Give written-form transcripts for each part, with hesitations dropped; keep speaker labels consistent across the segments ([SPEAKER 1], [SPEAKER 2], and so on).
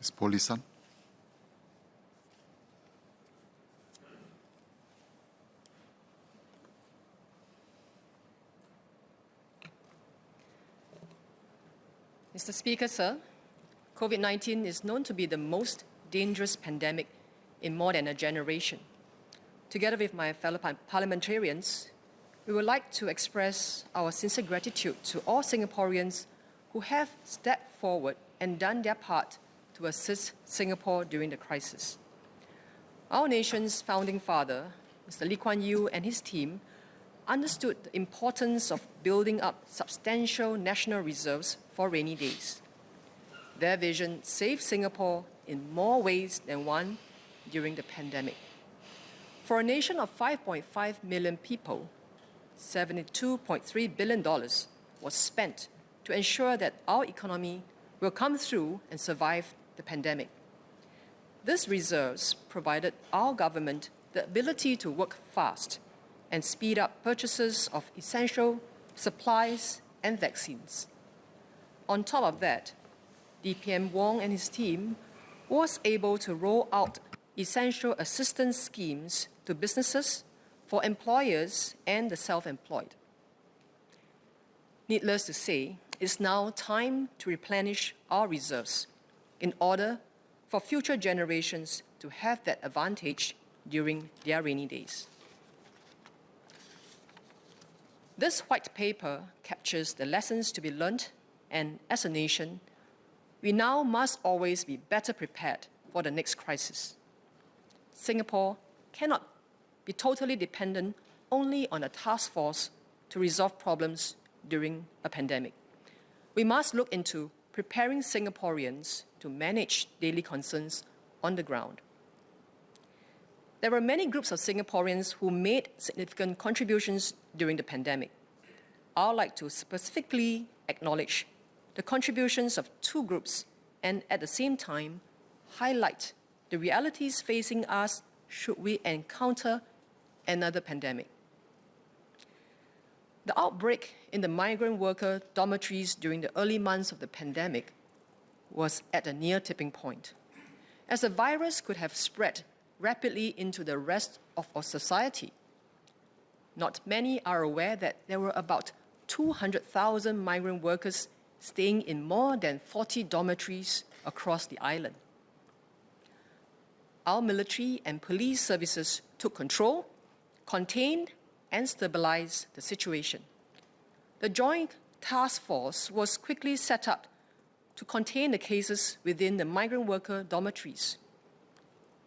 [SPEAKER 1] Ms. Poh Li San.
[SPEAKER 2] Mr. Speaker, sir, COVID-19 is known to be the most dangerous pandemic in more than a generation. Together with my fellow parliamentarians, we would like to express our sincere gratitude to all Singaporeans who have stepped forward and done their part to assist Singapore during the crisis. Our nation's founding father, Mr. Lee Kuan Yew, and his team understood the importance of building up substantial national reserves for rainy days. Their vision saved Singapore in more ways than one during the pandemic. For a nation of 5.5 million people, $72.3 billion was spent to ensure that our economy will come through and survive the pandemic. These reserves provided our government the ability to work fast and speed up purchases of essential supplies and vaccines. On top of that, DPM Wong and his team was able to roll out essential assistance schemes to businesses, for employers and the self-employed. Needless to say, it's now time to replenish our reserves in order for future generations to have that advantage during their rainy days. This white paper captures the lessons to be learned, and as a nation, we now must always be better prepared for the next crisis. Singapore cannot be totally dependent only on a task force to resolve problems during a pandemic. We must look into preparing Singaporeans to manage daily concerns on the ground. There were many groups of Singaporeans who made significant contributions during the pandemic. I would like to specifically acknowledge the contributions of two groups and at the same time highlight the realities facing us should we encounter another pandemic. The outbreak in the migrant worker dormitories during the early months of the pandemic was at a near tipping point, as the virus could have spread rapidly into the rest of our society. Not many are aware that there were about 200,000 migrant workers staying in more than 40 dormitories across the island. Our military and police services took control, contained, and stabilized the situation. The Joint Task Force was quickly set up to contain the cases within the migrant worker dormitories.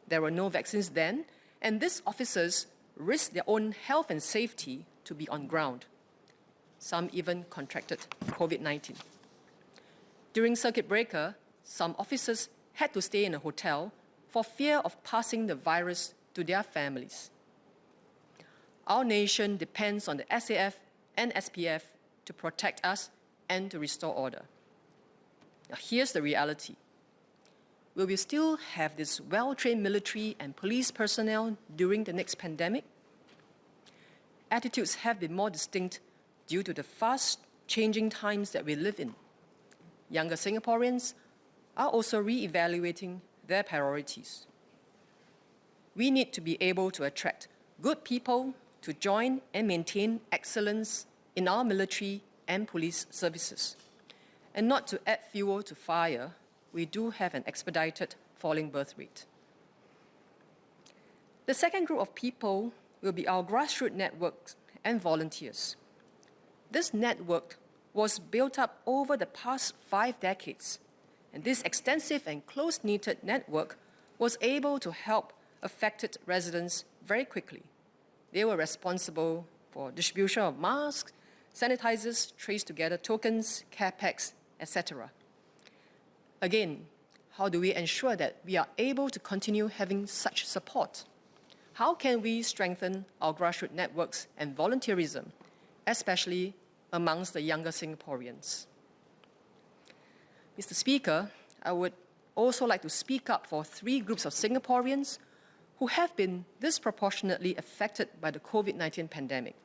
[SPEAKER 2] There were no vaccines then, and these officers risked their own health and safety to be on ground. Some even contracted COVID-19. During circuit breaker, some officers had to stay in a hotel for fear of passing the virus to their families. Our nation depends on the SAF and SPF to protect us and to restore order. Now, here's the reality. Will we still have this well-trained military and police personnel during the next pandemic? Attitudes have been more distinct due to the fast-changing times that we live in. Younger Singaporeans are also re-evaluating their priorities. We need to be able to attract good people to join and maintain excellence in our military and police services. And not to add fuel to fire, we do have an expedited falling birth rate. The second group of people will be our grassroots networks and volunteers. This network was built up over the past 5 decades, and this extensive and close-knitted network was able to help affected residents very quickly. They were responsible for distribution of masks, sanitizers, trace together tokens, care packs, etc. Again, how do we ensure that we are able to continue having such support? How can we strengthen our grassroots networks and volunteerism, especially amongst the younger Singaporeans? Mr. Speaker, I would also like to speak up for 3 groups of Singaporeans who have been disproportionately affected by the COVID-19 pandemic.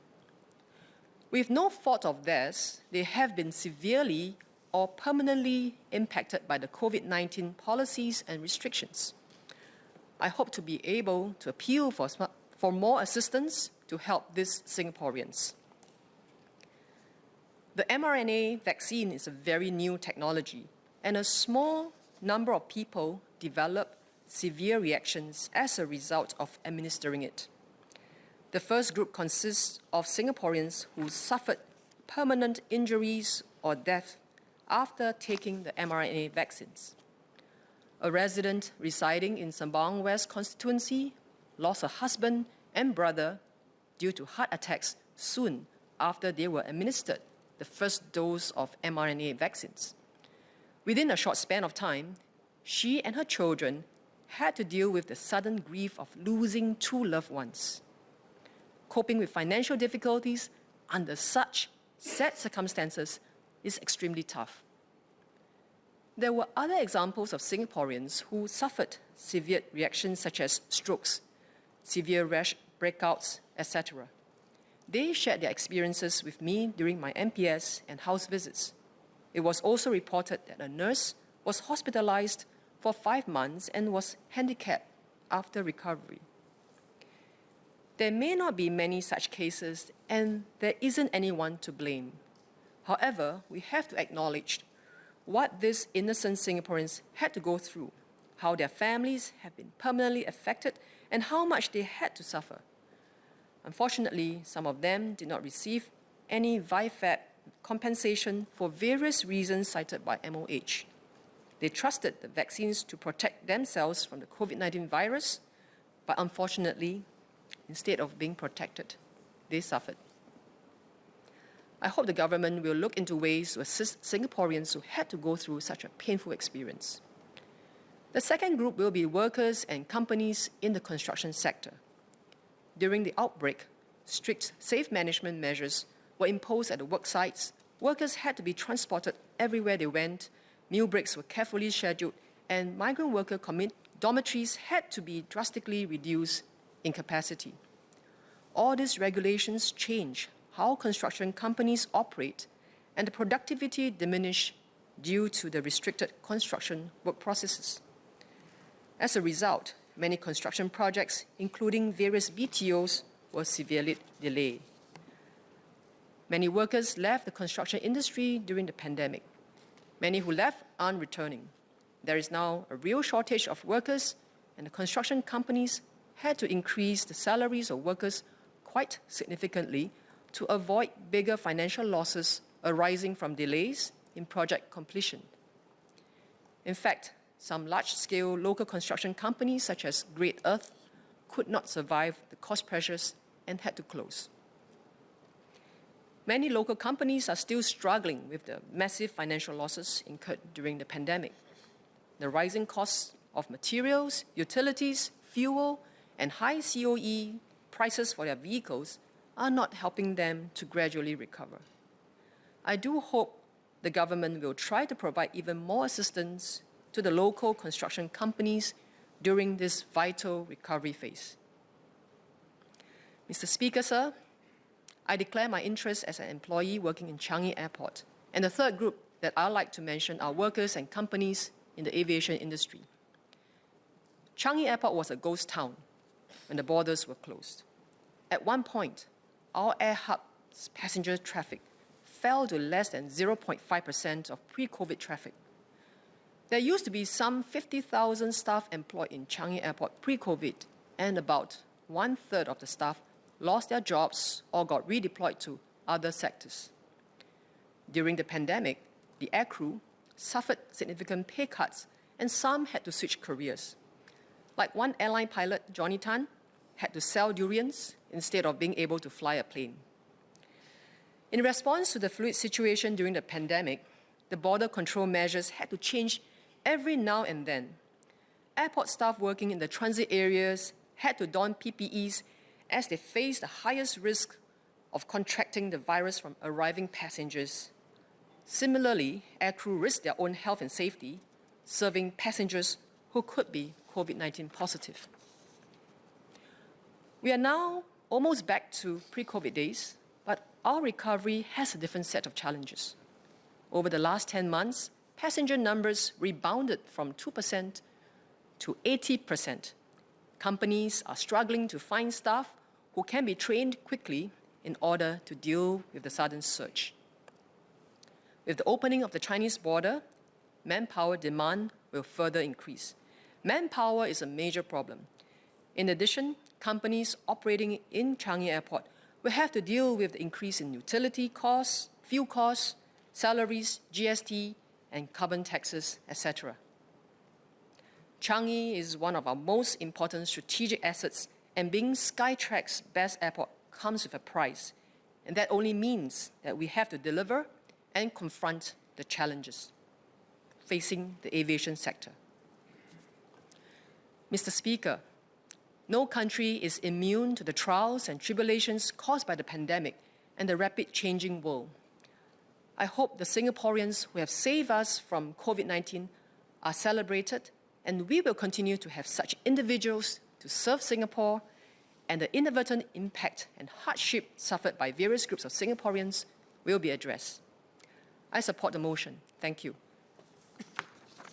[SPEAKER 2] With no fault of theirs, they have been severely or permanently impacted by the COVID-19 policies and restrictions. I hope to be able to appeal for more assistance to help these Singaporeans. The mRNA vaccine is a very new technology, and a small number of people develop severe reactions as a result of administering it. The first group consists of Singaporeans who suffered permanent injuries or death after taking the mRNA vaccines. A resident residing in Sembawang West constituency lost her husband and brother due to heart attacks soon after they were administered the first dose of mRNA vaccines. Within a short span of time, she and her children had to deal with the sudden grief of losing two loved ones. Coping with financial difficulties under such sad circumstances is extremely tough. There were other examples of Singaporeans who suffered severe reactions such as strokes, severe rash breakouts, etc. They shared their experiences with me during my MPS and house visits. It was also reported that a nurse was hospitalized for 5 months and was handicapped after recovery. There may not be many such cases, and there isn't anyone to blame. However, we have to acknowledge what these innocent Singaporeans had to go through, how their families have been permanently affected, and how much they had to suffer. Unfortunately, some of them did not receive any VIFAP compensation for various reasons cited by MOH. They trusted the vaccines to protect themselves from the COVID-19 virus, but unfortunately, instead of being protected, they suffered. I hope the government will look into ways to assist Singaporeans who had to go through such a painful experience. The second group will be workers and companies in the construction sector. During the outbreak, strict safe management measures were imposed at the work sites. Workers had to be transported everywhere they went, meal breaks were carefully scheduled, and migrant worker dormitories had to be drastically reduced in capacity. All these regulations change how construction companies operate, and the productivity diminished due to the restricted construction work processes. As a result, many construction projects, including various BTOs, were severely delayed. Many workers left the construction industry during the pandemic. Many who left aren't returning. There is now a real shortage of workers, and the construction companies had to increase the salaries of workers quite significantly to avoid bigger financial losses arising from delays in project completion. In fact, some large-scale local construction companies, such as Great Earth, could not survive the cost pressures and had to close. Many local companies are still struggling with the massive financial losses incurred during the pandemic. The rising costs of materials, utilities, fuel, and high COE prices for their vehicles are not helping them to gradually recover. I do hope the government will try to provide even more assistance to the local construction companies during this vital recovery phase. Mr. Speaker, sir, I declare my interest as an employee working in Changi Airport. And the third group that I'd like to mention are workers and companies in the aviation industry. Changi Airport was a ghost town when the borders were closed. At one point, our air hub's passenger traffic fell to less than 0.5% of pre-COVID traffic. There used to be some 50,000 staff employed in Changi Airport pre-COVID, and about 1/3 of the staff lost their jobs or got redeployed to other sectors. During the pandemic, the aircrew suffered significant pay cuts, and some had to switch careers. Like one airline pilot, Johnny Tan, had to sell durians instead of being able to fly a plane. In response to the fluid situation during the pandemic, the border control measures had to change every now and then. Airport staff working in the transit areas had to don PPEs as they faced the highest risk of contracting the virus from arriving passengers. Similarly, aircrew risked their own health and safety, serving passengers who could be COVID-19 positive. We are now almost back to pre-COVID days, but our recovery has a different set of challenges. Over the last 10 months, passenger numbers rebounded from 2% to 80%. Companies are struggling to find staff who can be trained quickly in order to deal with the sudden surge. With the opening of the Chinese border, manpower demand will further increase. Manpower is a major problem. In addition, companies operating in Changi Airport will have to deal with the increase in utility costs, fuel costs, salaries, GST, and carbon taxes, etc. Changi is one of our most important strategic assets, and being Skytrax's best airport comes with a price, and that only means that we have to deliver and confront the challenges facing the aviation sector. Mr. Speaker, no country is immune to the trials and tribulations caused by the pandemic and the rapid changing world. I hope the Singaporeans who have saved us from COVID-19 are celebrated, and we will continue to have such individuals to serve Singapore, and the inadvertent impact and hardship suffered by various groups of Singaporeans will be addressed. I support the motion. Thank you.